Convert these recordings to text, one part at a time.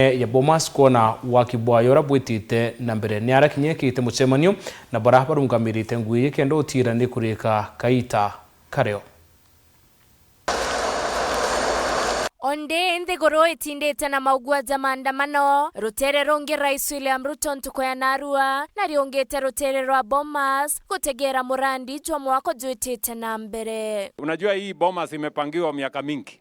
ya Bomas kuona wakibwa yora bwitite na mbere ni arakinyekite mucemanio na barungamirite ngwiye kendo utira ni kurika kaita kareo Onde Nthiguru itindite na maugwaja maandamano rutere rungi Rais William Ruto ntuko ya Narua na riongete rutere rwa Bomas gutegera murandi jwa mwako juitite na mbere. Unajua hii Bomas imepangiwa miaka mingi,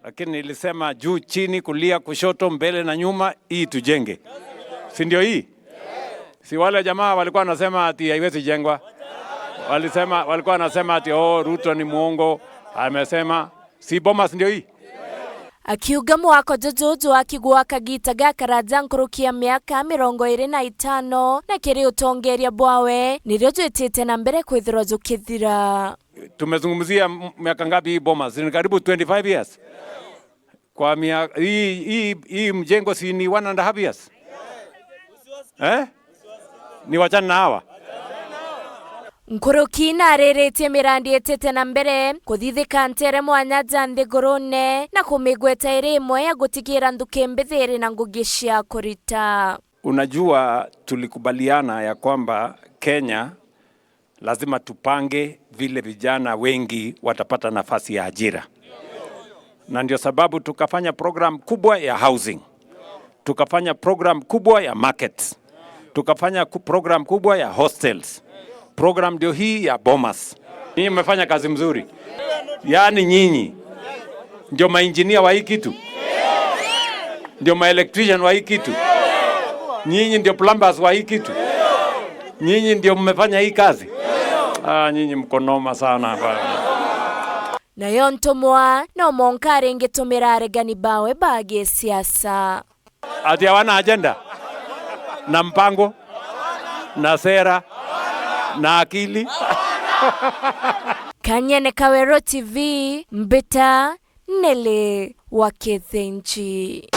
lakini nilisema juu chini kulia kushoto mbele na nyuma hii tujenge, si ndio? Hii si wale jamaa walikuwa wanasema ati haiwezi jengwa, walikuwa wanasema ati Ruto ni muongo, amesema si Bomas ndio hii. Akiuga mwako jojojo akigwa kagita gakaraja nkurukia miaka 25 na kiri utongeria bwawe nirio juitite na mbere kwithirwa jukithira. Tumezungumzia miaka ngapi hii Bomas? Ni karibu 25 years. Kwa miaka hii mjengo si ni 1.5 years. Ni wachana na hawa. Nkuruki na areretie mirandi etete na mbere kuthithika ntere mwanya Nthiguru na kumigweta irimwe ya gutigira nduke mbithiri na ngugi cia kurita. Unajua tulikubaliana ya kwamba Kenya lazima tupange vile vijana wengi watapata nafasi ya ajira. Na ndio sababu tukafanya program kubwa ya housing. Tukafanya program kubwa ya markets. Tukafanya program kubwa ya hostels. Program ndio hii ya Bomas. Nyinyi mmefanya kazi mzuri. Yaani nyinyi ndio maengineer wa hii kitu. Ndio maelectrician wa hii kitu. Nyinyi ndio plumbers wa hii kitu. Nyinyi ndio mmefanya hii kazi. Nyinyi mko noma sana hapa. Na yontomwa no monkare ngetumira aregani bawe bage siasa. Ati hawana agenda na mpango na sera na akili. Kanyene Kawero TV Mbita Nele Wakethenchi.